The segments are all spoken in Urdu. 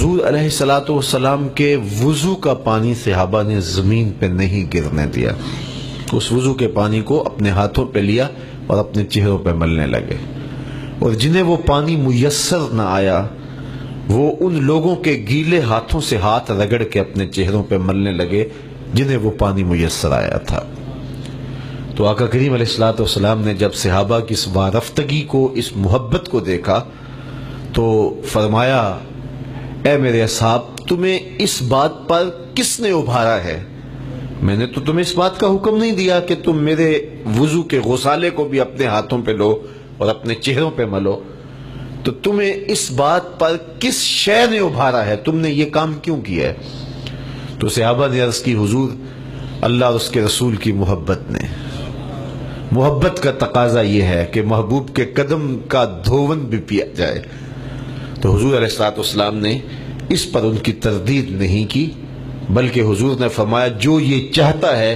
حضور علیہ الصلوۃ والسلام کے وضو کا پانی صحابہ نے زمین پہ نہیں گرنے دیا. اس وضو کے پانی کو اپنے ہاتھوں پہ لیا اور اپنے چہروں پہ ملنے لگے. اور جنہیں وہ پانی میسر نہ آیا وہ ان لوگوں کے گیلے ہاتھوں سے ہاتھ رگڑ کے اپنے چہروں پہ ملنے لگے جنہیں وہ پانی میسر آیا تھا. تو آقا کریم علیہ الصلوۃ والسلام نے جب صحابہ کی اس وارفتگی کو، اس محبت کو دیکھا تو فرمایا، اے میرے اصحاب، تمہیں اس بات پر کس نے ابھارا ہے؟ میں نے تو تمہیں اس بات کا حکم نہیں دیا کہ تم میرے وضو کے غسالے کو بھی اپنے ہاتھوں پہ لو اور اپنے چہروں پہ ملو. تو تمہیں اس بات پر کس شے نے ابھارا ہے؟ تم نے یہ کام کیوں کیا ہے؟ تو صحابہ نے عرض کی، حضور، اللہ اور اس کے رسول کی محبت نے. محبت کا تقاضا یہ ہے کہ محبوب کے قدم کا دھون بھی پیا جائے. تو حضور علیہ الصلوۃ والسلام نے اس پر ان کی تردید نہیں کی، بلکہ حضور نے فرمایا جو یہ چاہتا ہے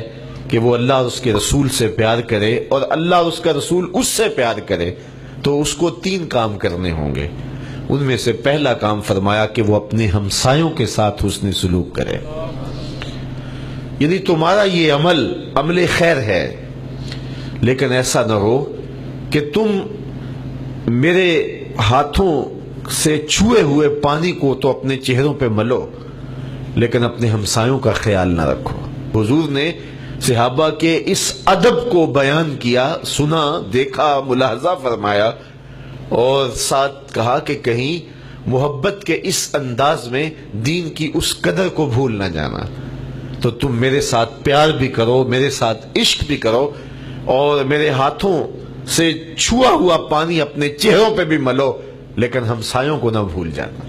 کہ وہ اللہ اور اس کے رسول سے پیار کرے اور اللہ اور اس کا رسول اس سے پیار کرے تو اس کو 3 کام کرنے ہوں گے. ان میں سے پہلا کام فرمایا کہ وہ اپنے ہمسایوں کے ساتھ حسن سلوک کرے. یعنی تمہارا یہ عمل خیر ہے، لیکن ایسا نہ ہو کہ تم میرے ہاتھوں سے چھوئے ہوئے پانی کو تو اپنے چہروں پہ ملو لیکن اپنے ہمسایوں کا خیال نہ رکھو. حضور نے صحابہ کے اس ادب کو بیان کیا، سنا، دیکھا، ملاحظہ فرمایا اور ساتھ کہا کہ کہیں محبت کے اس انداز میں دین کی اس قدر کو بھول نہ جانا. تو تم میرے ساتھ پیار بھی کرو، میرے ساتھ عشق بھی کرو اور میرے ہاتھوں سے چھوا ہوا پانی اپنے چہروں پہ بھی ملو لیکن ہمسایوں کو نہ بھول جانا.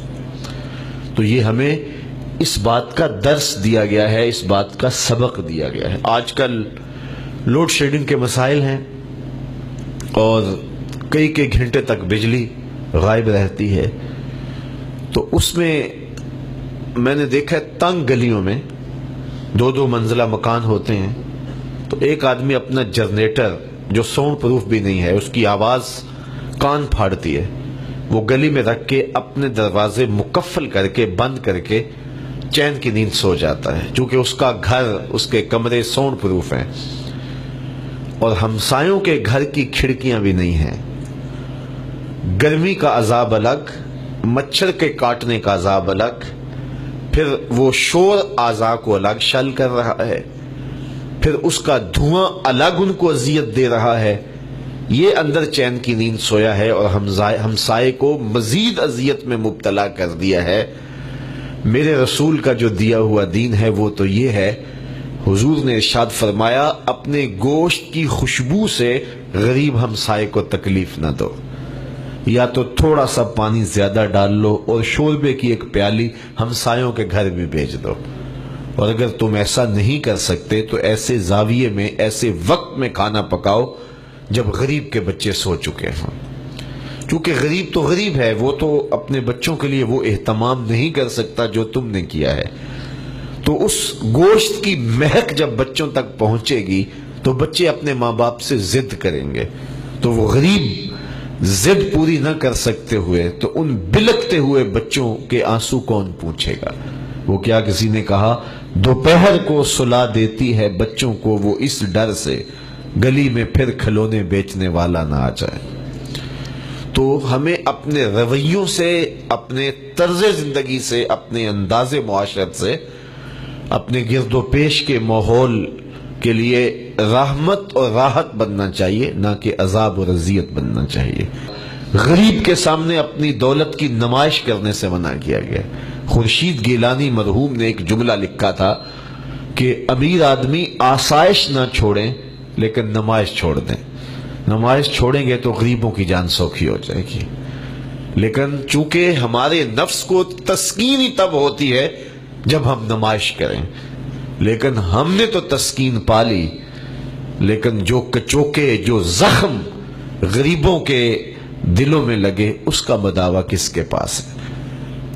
تو یہ ہمیں اس بات کا درس دیا گیا ہے، اس بات کا سبق دیا گیا ہے. آج کل لوڈ شیڈنگ کے مسائل ہیں اور کئی گھنٹے تک بجلی غائب رہتی ہے. تو اس میں نے دیکھا تنگ گلیوں میں 2 منزلہ مکان ہوتے ہیں تو ایک آدمی اپنا جنریٹر جو ساؤنڈ پروف بھی نہیں ہے، اس کی آواز کان پھاڑتی ہے، وہ گلی میں رکھ کے اپنے دروازے مقفل کر کے بند کر کے چین کی نیند سو جاتا ہے، چونکہ اس کا گھر، اس کے کمرے ساؤنڈ پروف ہیں اور ہمسایوں کے گھر کی کھڑکیاں بھی نہیں ہیں. گرمی کا عذاب الگ، مچھر کے کاٹنے کا عذاب الگ، پھر وہ شور اعضاء کو الگ شل کر رہا ہے، پھر اس کا دھواں الگ ان کو اذیت دے رہا ہے. یہ اندر چین کی نیند سویا ہے اور ہمسائے کو مزید اذیت میں مبتلا کر دیا ہے. میرے رسول کا جو دیا ہوا دین ہے وہ تو یہ ہے، حضور نے ارشاد فرمایا اپنے گوشت کی خوشبو سے غریب ہمسائے کو تکلیف نہ دو. یا تو تھوڑا سا پانی زیادہ ڈال لو اور شوربے کی ایک پیالی ہمسایوں کے گھر بھی بھیج دو. اور اگر تم ایسا نہیں کر سکتے تو ایسے زاویے میں، ایسے وقت میں کھانا پکاؤ جب غریب کے بچے سو چکے ہوں. کیونکہ غریب تو غریب ہے، وہ تو اپنے بچوں کے لیے وہ اہتمام نہیں کر سکتا جو تم نے کیا ہے. تو اس گوشت کی مہک جب بچوں تک پہنچے گی تو بچے اپنے ماں باپ سے ضد کریں گے. تو وہ غریب ضد پوری نہ کر سکتے ہوئے تو ان بلکتے ہوئے بچوں کے آنسو کون پوچھے گا؟ وہ کیا کسی نے کہا، دوپہر کو سلا دیتی ہے بچوں کو وہ اس ڈر سے گلی میں پھر کھلونے بیچنے والا نہ آ جائے. تو ہمیں اپنے رویوں سے، اپنے طرز زندگی سے، اپنے انداز معاشرت سے، اپنے گرد و پیش کے ماحول کے لیے رحمت اور راحت بننا چاہیے، نہ کہ عذاب اور اذیت بننا چاہیے. غریب کے سامنے اپنی دولت کی نمائش کرنے سے منع کیا گیا. خورشید گیلانی مرحوم نے ایک جملہ لکھا تھا کہ امیر آدمی آسائش نہ چھوڑیں لیکن نمائش چھوڑ دیں. نمائش چھوڑیں گے تو غریبوں کی جان سوکھی ہو جائے گی. لیکن چونکہ ہمارے نفس کو تسکین ہی تب ہوتی ہے جب ہم نمائش کریں، لیکن ہم نے تو تسکین پا لی، لیکن جو کچوکے، جو زخم غریبوں کے دلوں میں لگے اس کا مداوا کس کے پاس ہے؟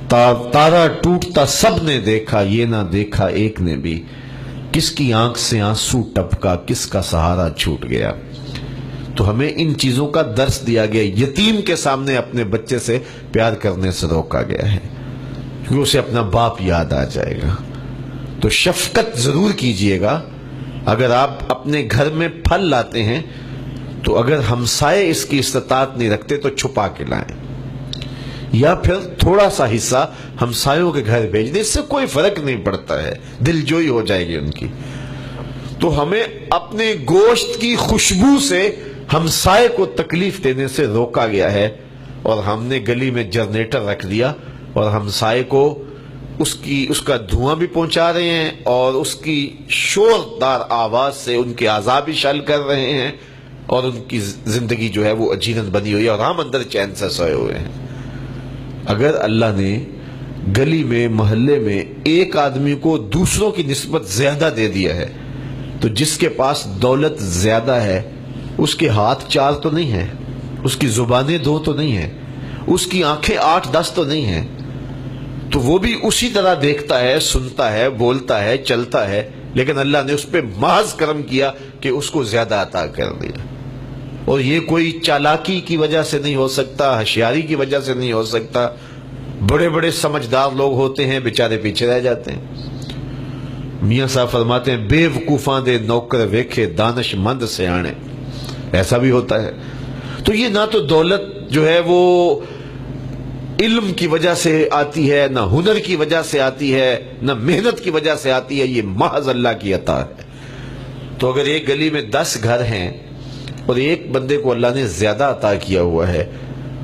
تارا ٹوٹتا سب نے دیکھا، یہ نہ دیکھا ایک نے بھی، کس کی آنکھ سے آنسو ٹپکا، کس کا سہارا چھوٹ گیا. تو ہمیں ان چیزوں کا درس دیا گیا. یتیم کے سامنے اپنے بچے سے پیار کرنے سے روکا گیا ہے. کیونکہ اسے اپنا باپ یاد آ جائے گا. تو شفقت ضرور کیجئے گا. اگر آپ اپنے گھر میں پھل لاتے ہیں تو اگر ہمسائے اس کی استطاعت نہیں رکھتے تو چھپا کے لائیں، یا پھر تھوڑا سا حصہ ہمسایوں کے گھر بھیج دیں. اس سے کوئی فرق نہیں پڑتا ہے، دل جوئی ہو جائے گی ان کی. تو ہمیں اپنے گوشت کی خوشبو سے ہمسائے کو تکلیف دینے سے روکا گیا ہے، اور ہم نے گلی میں جنریٹر رکھ دیا اور ہمسائے کو اس کا دھواں بھی پہنچا رہے ہیں اور اس کی شوردار آواز سے ان کے اعضاء بھی شل کر رہے ہیں، اور ان کی زندگی جو ہے وہ اجیرن بنی ہوئی ہے، اور ہم اندر چین سے سوئے ہوئے ہیں. اگر اللہ نے گلی میں محلے میں ایک آدمی کو دوسروں کی نسبت زیادہ دے دیا ہے تو جس کے پاس دولت زیادہ ہے اس کے ہاتھ 4 تو نہیں ہیں، اس کی زبانیں 2 تو نہیں ہیں، اس کی آنکھیں 8-10 تو نہیں ہیں، تو وہ بھی اسی طرح دیکھتا ہے، سنتا ہے، بولتا ہے، چلتا ہے، لیکن اللہ نے اس پہ محض کرم کیا کہ اس کو زیادہ عطا کر دیا. اور یہ کوئی چالاکی کی وجہ سے نہیں ہو سکتا، ہوشیاری کی وجہ سے نہیں ہو سکتا. بڑے بڑے سمجھدار لوگ ہوتے ہیں، بیچارے پیچھے رہ جاتے ہیں. میاں صاحب فرماتے ہیں بے وقوفاں دے نوکر ویکھے دانش مند سیانے. ایسا بھی ہوتا ہے. تو یہ نہ تو دولت جو ہے وہ علم کی وجہ سے آتی ہے، نہ ہنر کی وجہ سے آتی ہے، نہ محنت کی وجہ سے آتی ہے، یہ محض اللہ کی عطا ہے. تو اگر ایک گلی میں 10 گھر ہیں اور ایک بندے کو اللہ نے زیادہ عطا کیا ہوا ہے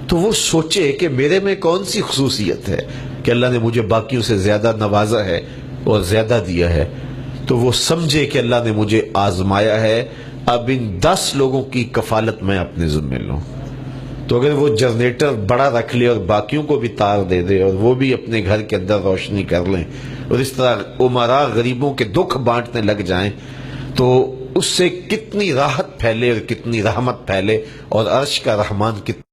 تو وہ سوچے کہ میرے میں کون سی خصوصیت ہے کہ اللہ نے مجھے باقیوں سے زیادہ نوازا ہے اور زیادہ دیا ہے. تو وہ سمجھے کہ اللہ نے مجھے آزمایا ہے، اب ان 10 لوگوں کی کفالت میں اپنے ذمہ لوں. تو اگر وہ جنریٹر بڑا رکھ لے اور باقیوں کو بھی تار دے دے اور وہ بھی اپنے گھر کے اندر روشنی کر لیں اور اس طرح امراء غریبوں کے دکھ بانٹنے لگ جائیں تو اس سے کتنی راحت پھیلے اور کتنی رحمت پھیلے، اور عرش کا رحمان کتنا